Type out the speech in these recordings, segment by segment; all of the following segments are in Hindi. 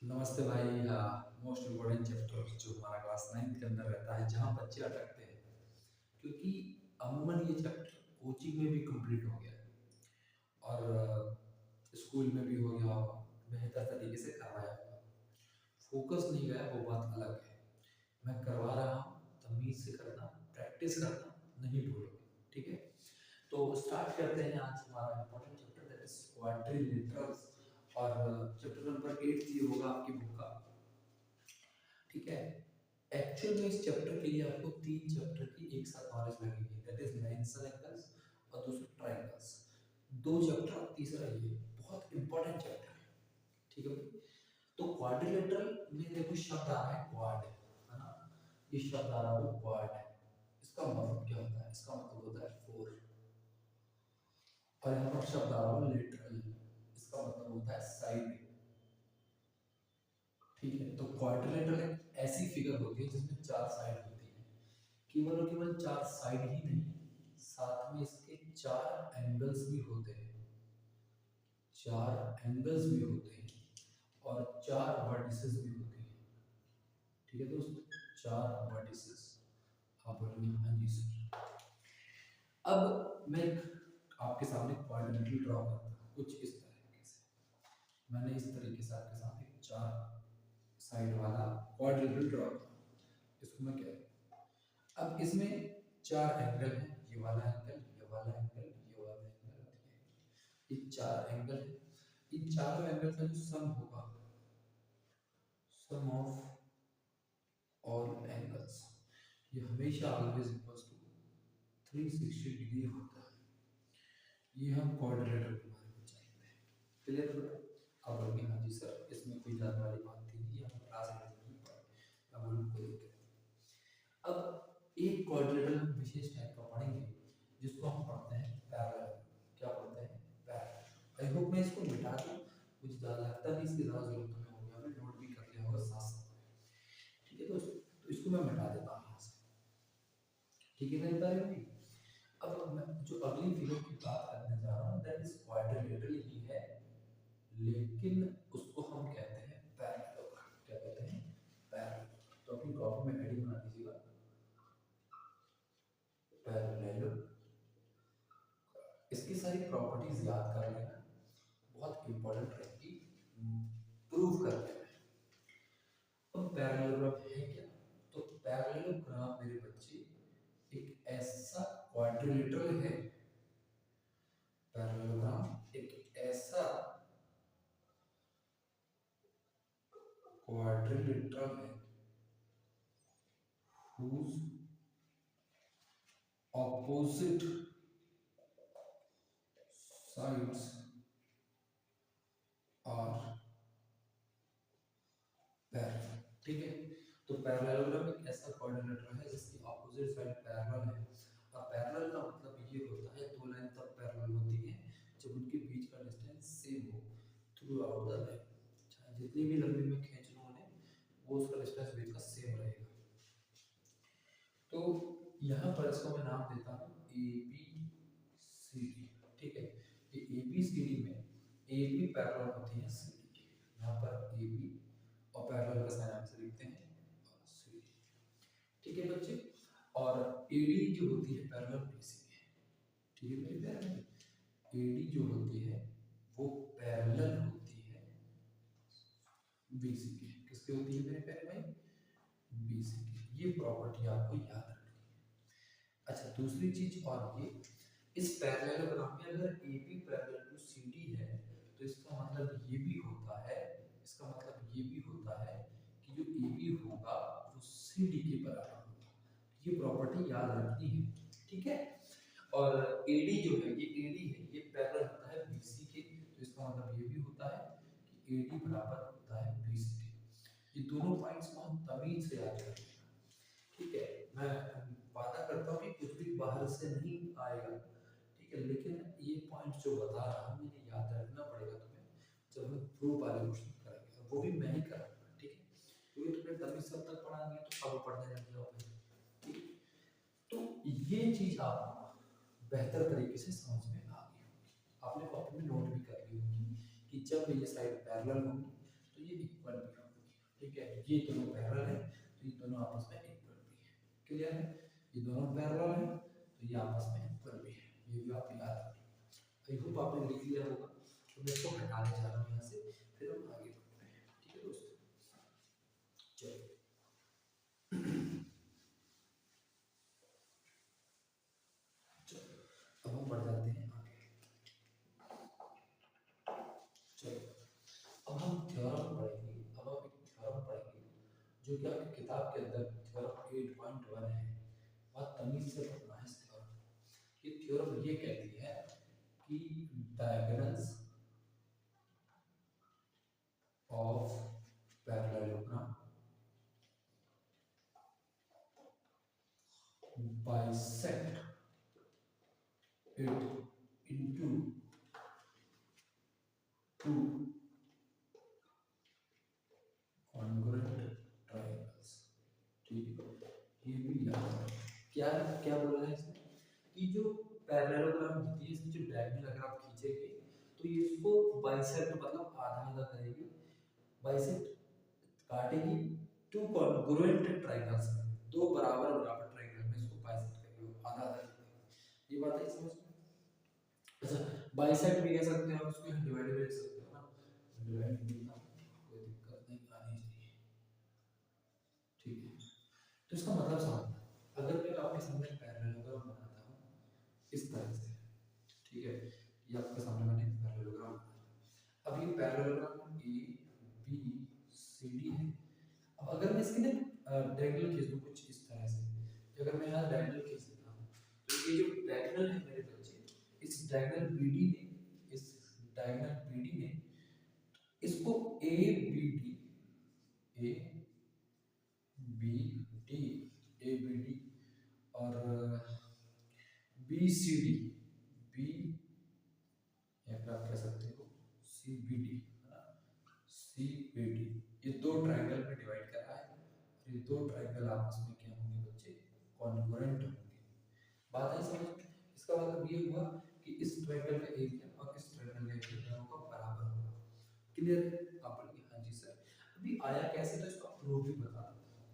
नमस्ते भाई। हाँ, मोस्ट इम्पोर्टेंट चैप्टर जो हमारा क्लास 9th के अंदर रहता है, जहाँ बच्चे अटकते हैं, क्योंकि अमूमन ये चैप्टर कोचिंग में भी कंप्लीट हो गया है और स्कूल में भी हो गया होगा, बेहतर तरीके से करवाया होगा। फोकस नहीं गया वो बात अलग है। मैं करवा रहा हूँ, तमीज़ से करना, प्रैक्टिस करना नहीं भूलोगे। ठीक है, तो स्टार्ट करते हैं आज हमारा important chapter, that is quadrilaterals. और चैप्टर नंबर 8 ये होगा आपकी बुक का। ठीक है, एक्चुअल में इस चैप्टर के लिए आपको 3 चैप्टर की एक साथ नॉलेज लगेगी, that is lines and angles और दूसरा ट्रायंगल्स। 2 चैप्टर और तीसरा ये बहुत इंपॉर्टेंट चैप्टर है। ठीक है भाई, तो क्वाड्रिलेटरल में देखो शब्द आ रहा है क्वाड, है ना। ये शब्द आ रहा है वो क्वाड है। इसका मतलब क्या होता है? इसका मतलब होता है 4। और यहाँ पर शब्द आ रहा है लेटरल, इसका मतलब होता है साइड। ठीक है, तो क्वाड्रिलेटरल एक ऐसी फिगर होती है जिसमें 4 साइड होती है। केवल और केवल 4 साइड ही नहीं, साथ में इसके 4 एंगल्स भी होते हैं। 4 एंगल्स भी होते हैं और 4 वर्टिसेस भी होती हैं। ठीक है दोस्तों, 4 वर्टिसेस। आप बोलेंगे हाँ जी सर। अब मैं आपके सामने क्वाड्रिलेटरल ड्रॉ करता हूँ कुछ इस तरीके से। मैंने इस तरीके से आपके सामने 4 साइड वाला क्वाड्रिलेटरल ड्रॉ किया। इसको मैं क्या, अब इसमें 4 एंगल हैं, ये वाला एंगल, ये वाला एंगल, ये वाला एंगल और ये 4 एंगल है। इन चारों एंगल का जो सम होगा, सम ऑफ ऑल एंगल्स, ये हमेशा ऑलवेज इक्वल्स टू 360 डिग्री होता है। ये हम क्वाड्रिलेटरल के बारे में जानते हैं। क्लियर बेटा? अब बोलेंगे हाँ जी सर, इसमें कोई जानने वाली बात थी नहीं, हम क्लास में नहीं पढ़े। अब बोलेंगे कोई दिक्कत नहीं। अब एक क्वाड्रिलेटरल हम विशेष टाइप का पढ़ेंगे जिसको हम पढ़ते हैं पैरेलल। क्या पढ़ते हैं? पैरेलल। आई होप मैं इसको मिटा दूं, मुझे ज़्यादा लगता नहीं इसकी ज़्यादा जरूरत हमें होगी, हमें नोट भी कर लिया होगा साथ साथ में। ठीक है दोस्तों, तो इसको मैं मिटा देता हूँ यहाँ से। ठीक है मेरे प्यारे भाई, अब मैं जो अगली फिगर की बात करने जा रहा हूँ दैट इज क्वाड्रिलेटरल ही है, लेकिन उसको हम कहते हैं पैरेललोग्राम। क्या कहते हैं? पैरेललोग्राम। तो अपनी कॉपी में हेडिंग बना दीजिएगा, पैरेललोग्राम। इसकी सारी प्रॉपर्टीज याद कर लेना, बहुत इंपॉर्टेंट रहेगी प्रूव करने में। अब पैरेललोग्राम है क्या? तो पैरेललोग्राम मेरे बच्चे एक ऐसा क्वाड्रिलेटरल है, पैरेललोग्राम एक ऐसा क्वाड्रिलेटरल है whose opposite sides are parallel. ठीक है, तो पैरेललोग्राम एक ऐसा क्वाड्रिलेटरल है जिसकी ऑपोजिट साइड पैरेलल है। और पैरेलल का मतलब ये होता है दो लाइन तब पैरेलल होती है जब उनके बीच का डिस्टेंस सेम हो थ्रू आउट द लाइन। चाहे जितनी भी लंबी में खींच लो उन्हें, वो उसका डिस्टेंस बीच का सेम रहेगा। तो यहाँ पर इसको मैं नाम देता हूँ ए बी सी डी। ठीक है, ये ए बी सी डी में ए बी पैरेलल होती है सी डी के। यहाँ पर ए बी और पैरेलल का साइन आप लिखते हैं सी डी। ठीक है बच्चे, और ए डी जो होती है पैरेलल बी सी के। ठीक है मेरे प्यारे भाई, ए डी जो होती है वो पैरेलल होती है बी सी के। किसकी होती है मेरे प्यारे भाई? बी सी के। ये प्रॉपर्टी आपको याद रखनी है। अच्छा, दूसरी चीज और ये, इस पैरेललोग्राम में अगर A B parallel to C D है तो इसका मतलब ये भी होता है, इसका मतलब ये भी होता है कि जो ए बी होगा वो सी डी के बराबर होगा। ये प्रॉपर्टी याद रखनी है। ठीक है, और ए डी जो है, ये ए डी है, ये पैरेलल होता है बी सी के, तो इसका मतलब ये भी होता है कि ए डी बराबर होता है बी सी के। ये दोनों पॉइंट्स को हम तमीज से याद करेंगे। ठीक है, मैं वादा करता हूँ कि कुछ भी बाहर से नहीं आएगा। ठीक है, लेकिन ये पॉइंट जो बता रहा हूँ मुझे याद रखना पड़ेगा तुम्हें जब हम प्रूफ वाले क्वेश्चन करेंगे, और वो भी मैं ही कराऊंगा। ठीक है, क्योंकि तुम्हें तभी सब तक पढ़ाएंगे तो अब पढ़ने लग जाओगे। ठीक है, तो ये चीज आप बेहतर तरीके से समझ में आ गई होगी। आपने कॉपी में नोट भी कर ली होगी कि जब ये साइड पैरेलल होगी तो ये इक्वल भी होगी, ठीक है। ये दोनों पैरेलल है तो ये दोनों आपस में इक्वल भी है, क्लियर है। ये दोनों पैरेलल है तो ये आपस में इक्वल भी है, ये भी आप याद रखिए। आई होप आपने लिख लिया होगा, तो मैं इसको हटाने जा रहा हूँ यहाँ से, फिर हम आगे बढ़ते हैं, ठीक है दोस्तों। चलो अब हम बढ़ जाते हैं आगे। चलो अब हम थ्योरम पढ़ेंगे। अब हम एक थ्योरम पढ़ेंगे जो कि आपकी किताब के अंदर थ्योरम 8.1 है, बहुत तमीज से पढ़ना है इस थ्योरम। ये थ्योरम ये कहती है कि diagonals of parallelogram bisect it into two congruent triangles, ठीक है। ये भी याद रखना। क्या क्या बोला है इसमें कि जो पैरेललोग्राम होती है इसकी जो डायगोनल अगर आप खींचेंगे तो ये इसको बाइसेक्ट मतलब आधा आधा करेगी, बाइसेक्ट काटेगी टू कॉन्ग्रुएंट ट्रायंगल्स में, दो बराबर बराबर ट्रायंगल में इसको बाइसेक्ट करेगी, आधा आधा करेगी। ये बात है समझ में। अच्छा बाइसेक्ट भी कह सकते हैं, उसको डिवाइड भी लिख सकते हो ना, डिवाइड लिखना कोई दिक्कत नहीं आनी चाहिए, ठीक है। तो इसका मतलब समझना, अगर मैं आपके सामने पैरेललोग्राम बनाता हूँ इस तरह से, ठीक है, ये आपके सामने मैंने पैरेललोग्राम बनाया। अब ये parallelogram A B C D है। अब अगर मैं इसके ना डायगोनल खींच दूं कुछ इस तरह से, अगर मैं यहाँ डायगोनल खींच देता हूँ तो ये जो डायगोनल है मेरे बच्चे, इस डायगोनल बीडी ने, इस डायगोनल बीडी ने इसको A B D A B D A B D और बी सी डी बी, या फिर आप कह सकते हो C B D, C B D, ये दो ट्रायंगल में डिवाइड कर रहा है और ये दो ट्रायंगल आपस में क्या होंगे बच्चे, कॉन्ग्रुएंट होंगे। बात है समझ। इसका मतलब ये हुआ कि इस ट्रायंगल का एरिया और इस ट्रायंगल का एरिया दोनों का बराबर होगा, क्लियर है। आप बोलिए हाँ जी सर। अभी आया कैसे, तो इसका प्रूफ भी बता देता हूँ।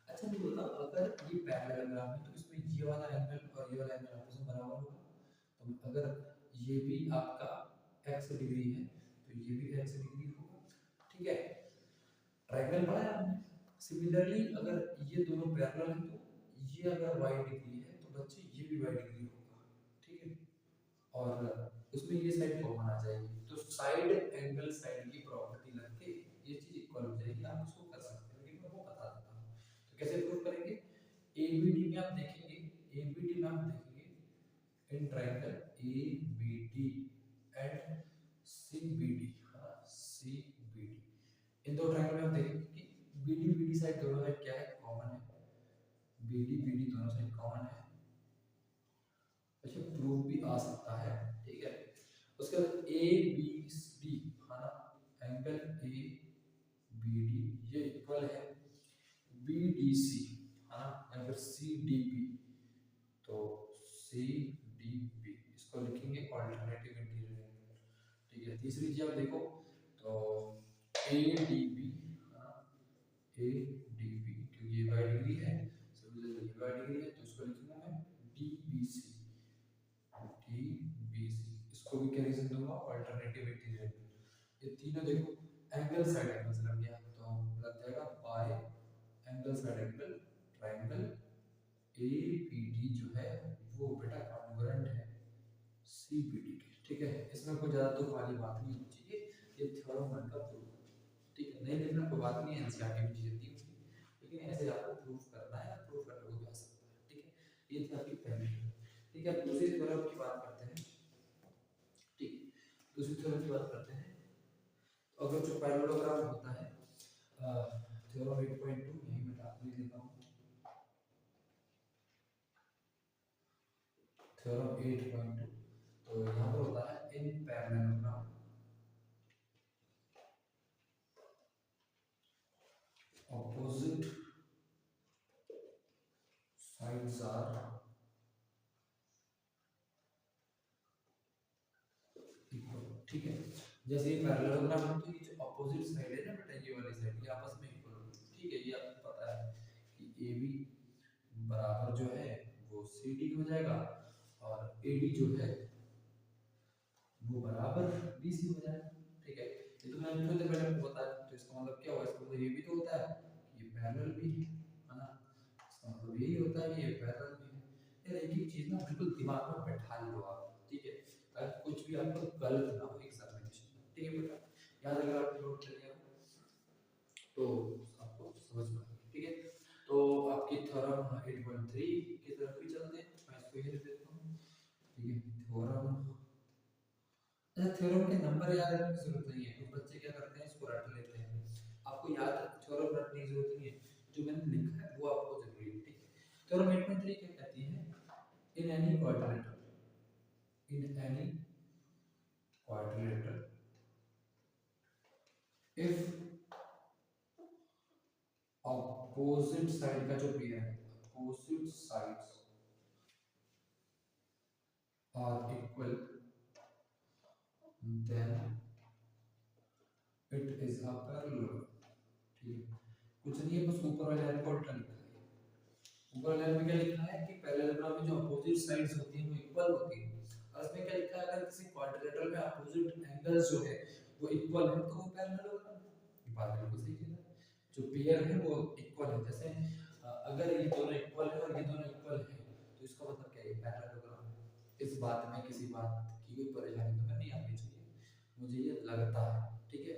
अच्छा मुझे बताओ, अगर ये पैरेललोग्राम है तो इसमें ये वाला एंगल और ये वाला एंगल आपस में बराबर होगा, तो अगर ये भी आपका x डिग्री है तो ये भी x डिग्री होगा, ठीक है। ट्रायंगल बनाया हमने। सिमिलरली अगर ये दोनों पैरेलल हैं तो ये अगर y डिग्री है तो बच्चे ये भी y डिग्री होगा, ठीक है। और उसमें ये साइड कॉमन आ जाएगी, तो साइड एंगल साइड की प्रॉपर्टी लग के ये चीज इक्वल हो जाएगी। आप इसको कर सकते हो, लेकिन मैं वो बता देता हूँ। तो कैसे प्रूव करेंगे, एबीडी में आप देखेंगे, एबीडी में आप देखेंगे in triangle ABD and CBD, हाँ सीबीडी, इन दो ट्रायंगल में आप देखेंगे कि बीडी बीडी साइड दोनों साइड क्या है, कॉमन है, बीडी बीडी दोनों साइड कॉमन है। अच्छा प्रूफ भी आ सकता है, ठीक है। उसके बाद ए बी डी, है ना, एंगल ए बी डी ये इक्वल है बी डी सी, है ना, या फिर सी डी बी, तो सी डी बी इसको लिखेंगे अल्टरनेटिव इंटीरियर एंगल, ठीक है। तीसरी चीज आप देखो तो A D B, A D B क्योंकि ये वाई डिग्री है, सभी ये वाई डिग्री है तो इसको लिखूंगा मैं D B C, D B C, इसको भी क्या रीजन दूंगा, अल्टरनेटिव इंटीरियर एंगल। ये तीनों देखो एंगल साइड एंगल से लग गया, तो लग जाएगा by angle side angle triangle A B D जो है वो बेटा कॉन्ग्रुएंट है सी बी डी के, ठीक है। इसमें कोई ज्यादा दुख वाली बात नहीं होनी चाहिए, ये थ्योरम वन का प्रूफ, ठीक है। नहीं लिखना कोई बात नहीं है, एनसीईआरटी में चीजें दी होती है, लेकिन ऐसे आपको प्रूफ करना है, प्रूफ करने को भी आ सकता है, ठीक है। ये थी आपकी पहली, ठीक है। दूसरी थ्योरम की बात करते हैं, ठीक, दूसरी थ्योरम की बात करते हैं। तो अगर जो पैरेललोग्राम होता है थ्योरम 8.2 यही मैं आपको लिख देता हूँ, थ्योरम 8.2, तो यहाँ पर होता है in parallelogram opposite sides are equal, ठीक है। जैसे ये पैरेललोग्राम है तो ये जो अपोजिट साइड है ना बेटा, ये वाली साइड ये आपस में इक्वल होगी, ठीक है। ये आपको पता है कि ए बी बराबर जो है वो सी डी हो जाएगा, और ए डी जो है वो बराबर बी सी हो जाएगा, ठीक है। ये तो मैंने थोड़ी देर पहले आपको बताया, तो इसका मतलब क्या हुआ, इसका मतलब ये भी तो होता है, ये पैरेलल भी है ना, इसका मतलब यही होता है कि ये पैरेलल भी है। यार एक एक चीज ना बिल्कुल दिमाग में बैठा लो आप, ठीक है, ताकि कुछ भी आपको गलत ना हो एग्जामिनेशन में, ठीक है बेटा। याद अगर आप नोट कर लिया तो आपको समझ में आ गया, ठीक है। तो आपकी थ्योरम 8.3 की तरफ भी चलते हैं, मैं इसको ये लिख देता हूँ, ठीक है। थ्योरम, अच्छा थ्योरम के नंबर याद रखने की जरूरत नहीं है, कुछ बच्चे क्या करते हैं इसको रट लेते हैं, आपको याद थ्योरम रटने की जरूरत नहीं है, जो मैंने लिखा है वो आपको जरूरी है, ठीक है। थ्योरम 8.3 क्या कहती है, in any quadrilateral, in any quadrilateral if opposite side का जो पेयर है, opposite sides are equal, then it is a parallelogram, ठीक है। कुछ नहीं है, बस ऊपर वाले लाइन को उल्टा लिखा है, ऊपर लाइन में क्या लिखा है कि पैरेललोग्राम में जो अपोजिट साइड्स होती हैं वो इक्वल होती हैं, और इसमें क्या लिखा है, अगर किसी क्वाड्रिलेटरल में अपोजिट एंगल्स जो है वो इक्वल है तो वो पैरेललोग्राम है। ये बात बिल्कुल सही है, जो पेयर है वो इक्वल है, जैसे अगर ये दोनों इक्वल है और ये दोनों इक्वल है तो इसका मतलब क्या है, पैरेललोग्राम है। इस बात में किसी बात की कोई परेशानी तो नहीं आनी चाहिए, मुझे ये लगता है, ठीक है।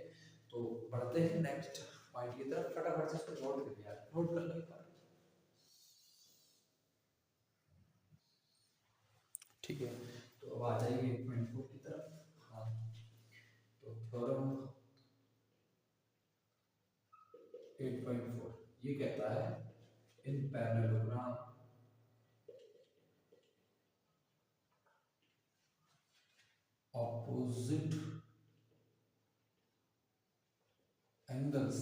तो बढ़ते हैं नेक्स्ट पॉइंट की तरफ, फटाफट से इसको नोट कर लिया, नोट कर लो, ठीक है। तो अब आ जाइए 8.4 की तरफ, हाँ। तो थ्योरम 8.4 ये कहता है, in parallelogram opposite angles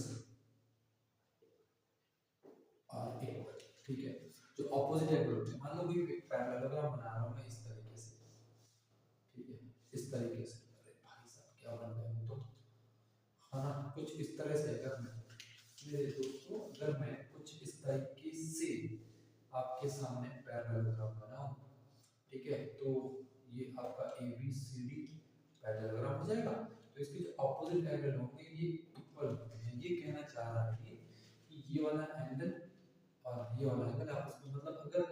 are equal, ठीक है। जो ऑपोजिट एंगल होते हैं, मान लो कोई पैरेललोग्राम बना रहा हूं मैं इस तरीके से, ठीक है, इस तरीके से, अरे भाई साहब क्या बन रहा है तो, हाँ कुछ इस तरह से, अगर मैं, मेरे दोस्तों अगर मैं कुछ इस तरीके से आपके सामने पैरेललोग्राम बनाऊं, ठीक है, तो ये आपका A B C D parallelogram हो जाएगा, तो इसके जो ऑपोजिट एंगल होंगे ये इक्वल होंगे, ये कहना चाह रहा है कि ये वाला एंगल और ये वाला एंगल आपस में, मतलब अगर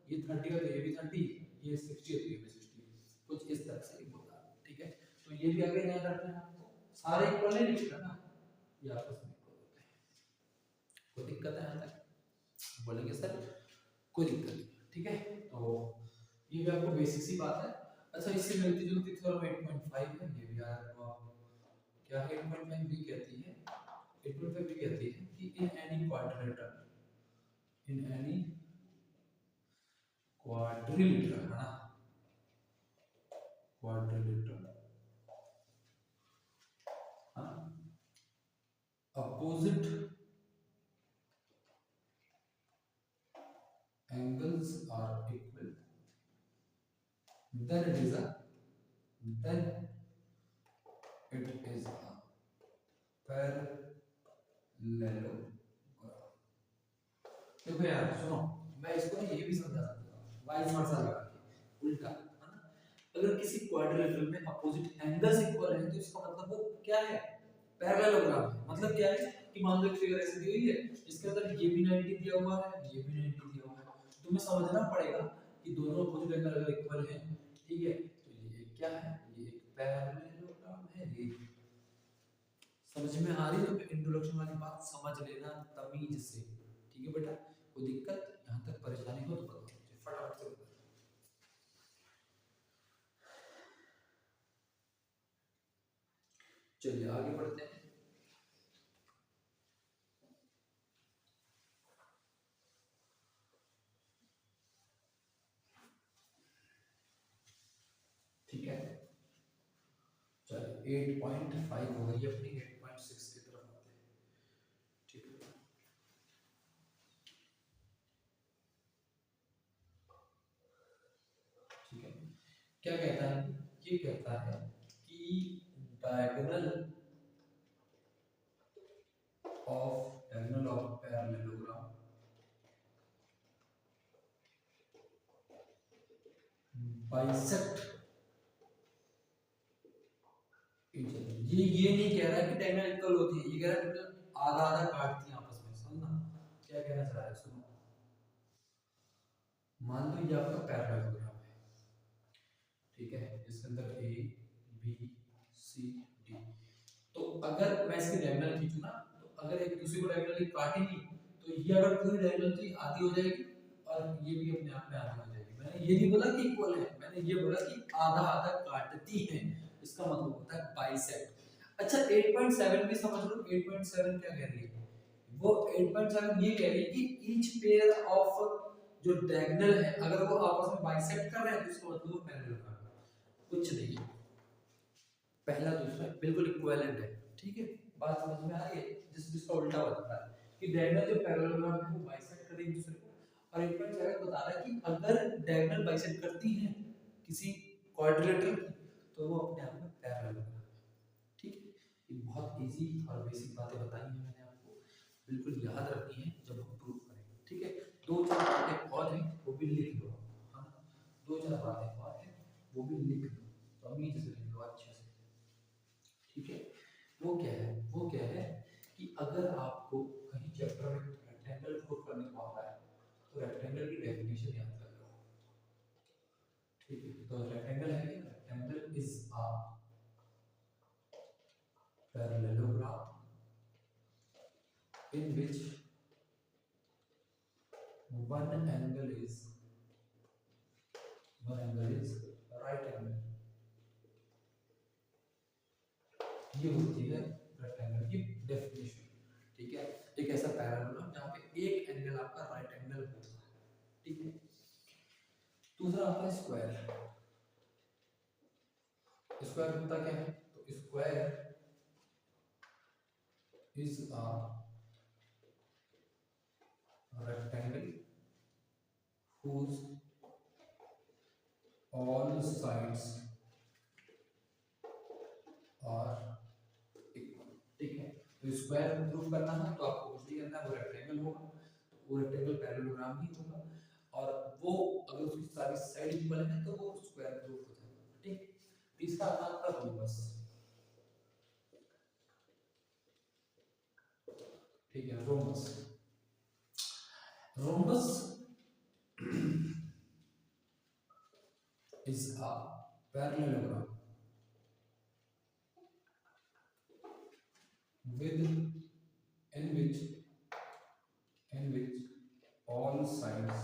ये 30 है तो ये भी 30, ये 60 है तो ये भी 60, कुछ इस तरह से बोला, ठीक है। तो ये भी आगे याद रखना है आपको, सारे इक्वल नहीं लिखना ना, ये आपस में इक्वल होते हैं। कोई दिक्कत है यहाँ तक, बोलेंगे सर कोई दिक्कत नहीं, ठीक है। तो ये भी आपको बेसिक सी बात है। अच्छा इससे मिलती जुलती थ्योरम 8.5 है, ये भी याद रखो आप, क्या है 8.5 भी कहती है, 8.5 भी कहती है कि in any quadrilateral, in any quadrilateral है ना, क्वाड्रिलेटरल हाँ, opposite angles are equal, then it is a, then it is a parallelogram। देखो यार सुनो, मैं इसको ना ये भी समझा सकता हूँ वाइस वर्सा लगा के, उल्टा है ना। अगर किसी क्वाड्रिलेटरल में अपोजिट एंगल्स इक्वल है तो इसका मतलब वो क्या है, पैरेललोग्राम है। मतलब क्या है कि मान लो एक फिगर ऐसे दी हुई है, इसके अंदर ये भी 90 दिया हुआ है, ये भी 90 दिया हुआ है, तो तुम्हें समझना पड़ेगा कि दोनों अपोजिट एंगल अगर इक्वल हैं, ठीक है, तो ये क्या है, ये एक पैरेललोग्राम है। ये समझ में आ रही है तो इंट्रोडक्शन वाली बात समझ लेना तमीज से, ठीक है बेटा। कोई दिक्कत यहाँ तक परेशानी हो तो बताओ मुझे, फटाफट से बताओ। चलिए आगे बढ़ते हैं। ठीक है, चलिए 8.5 हो गई अपनी, 8.6 की तरफ आते हैं, ठीक है। ठीक है, क्या कहता है, ये कहता है कि diagonal of parallelogram bisect each other। ये नहीं कह रहा है कि डायगोनल इक्वल होती है, ये कह रहा है कि आधा आधा काटती हैं आपस में। समझना क्या कहना चाह रहा है, सुनो। मान लो ये आपका पैरेललोग्राम है, ठीक है, इसके अंदर ए बी सी डी। तो अगर मैं इसकी डायगोनल खींचूं ना, तो अगर एक दूसरे को डायगोनली काटेंगी तो ये अगर पूरी डायगोनल थी आधी हो जाएगी और ये भी अपने आप में आधी हो जाएगी। मैंने ये नहीं बोला कि इक्वल है, मैंने ये बोला कि आधा आधा काटती है, इसका मतलब होता है बाइसेक्ट। अच्छा 8.7 भी समझ लो। 8.7 क्या कह रही है वो? 8.7 ये कह रही है कि ईच पेयर ऑफ जो डायगोनल है अगर वो आपस में बाइसेक्ट कर रहे हैं तो इसका मतलब वो पैरेलल है। कुछ नहीं, पहला दूसरा बिल्कुल इक्विवेलेंट है, ठीक है। बात समझ में आ रही है? जिसका उल्टा होता है कि डायगोनल जो पैरेललोग्राम है वो बाइसेक्ट कर रही है दूसरे को, और 8.7 बता रहा है कि अगर डायगोनल बाइसेक्ट करती है किसी क्वाड्रिलेटरल की तो वो अपने आप में पैरेललोग्राम है, ठीक है। ये बहुत इजी और बेसिक बातें बताई हैं मैंने आपको, बिल्कुल याद रखनी है जब हम प्रूफ करेंगे, ठीक है। दो चार बातें और हैं वो भी लिख लो, हाँ, दो चार बातें और हैं वो भी लिख लो, तो अभी से लिख लो अच्छे से, ठीक है। वो क्या है? वो क्या है कि अगर आपको कहीं चैप्टर में रेक्टेंगल प्रूफ करने को आता है तो रेक्टेंगल की डेफिनेशन याद कर लो, ठीक है। तो रेक्टेंगल है क्या? Rectangle is a parallelogram in which one angle is right angle। ये होती है रेक्टेंगल की डेफिनेशन, ठीक है। एक ऐसा पैरेललोग्राम जहाँ पे एक एंगल आपका राइट एंगल होता है, ठीक है। दूसरा आता है स्क्वायर। स्क्वायर होता क्या है? तो square is a rectangle whose all sides are equal, ठीक है। तो स्क्वायर प्रूफ करना है तो आपको कुछ नहीं करना है, वो रेक्टेंगल होगा, वो रेक्टेंगल पैरेललोग्राम ही होगा, और वो अगर उसकी सारी साइड इक्वल है तो वो स्क्वायर प्रूफ हो जाएगा, ठीक। तीसरा आता है आपका रोम्बस, ठीक है। Rhombus is a parallelogram with in which all sides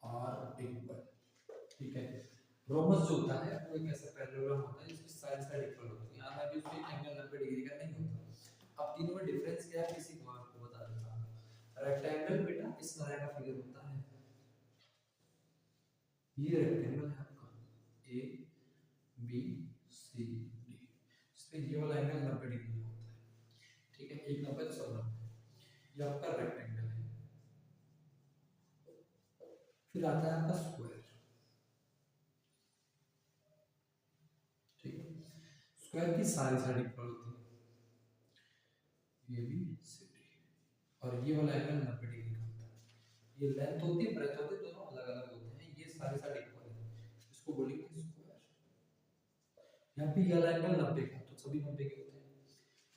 are equal, ठीक है। रोमस जो होता है वो एक ऐसा पैरेललोग्राम होता है जिसकी साइड इक्वल होती है, यहाँ भी उसमें एंगल 90 डिग्री का नहीं होता। अब तीनों में डिफरेंस क्या है किसी को आपको बता देता हूं। रेक्टेंगल बेटा इस तरह का फिगर होता है, ये रेक्टेंगल है आपका ए बी सी डी, इसमें ये वाला एंगल 90 डिग्री होता है, ठीक है। एक 90 तो सब 90, ये आपका रेक्टेंगल है। फिर आता है आपका स्क्वायर, ठीक है। स्क्वायर की सारी साइड इक्वल होती है, ये भी सी डी, और ये वाला एंगल 90 डिग्री का होता है। ये लेंथ होती है ब्रेथ होती है दोनों अलग अलग होते हैं, ये सारी साइड इक्वल है, इसको बोलेंगे स्क्वायर। यहाँ पे ये वाला एंगल 90 का, तो सभी 90 के होते हैं।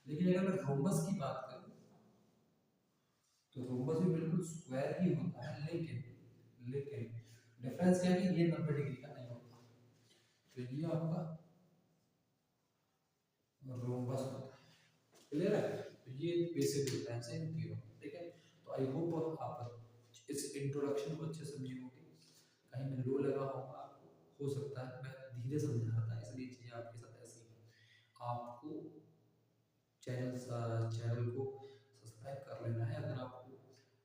लेकिन अगर मैं रोम्बस की बात करूं तो रोम्बस भी बिल्कुल स्क्वायर ही होता है, लेकिन डिफरेंस क्या है कि ये 90 डिग्री का नहीं होता, तो ये आपका रोम्बस होता है, क्लियर है। तो ये बेसिक डिफरेंस है इन तीनों, ठीक है। तो आई होप आप इस इंट्रोडक्शन को अच्छे समझे होंगे, कहीं में लो लगा होगा आपको, हो सकता है मैं धीरे समझा रहा था इसलिए चीज़ें आपके साथ ऐसी हैं। आपको चैनल को सब्सक्राइब कर लेना है अगर आपको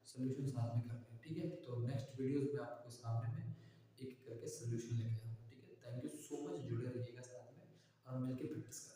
सोल्यूशन साथ में करना है, ठीक है। तो नेक्स्ट वीडियोस में आपको सामने में एक करके सोल्यूशन लेके आऊँगा, ठीक है। थैंक यू सो मच, जुड़े रहिएगा साथ में और मिलकर प्रैक्टिस करें।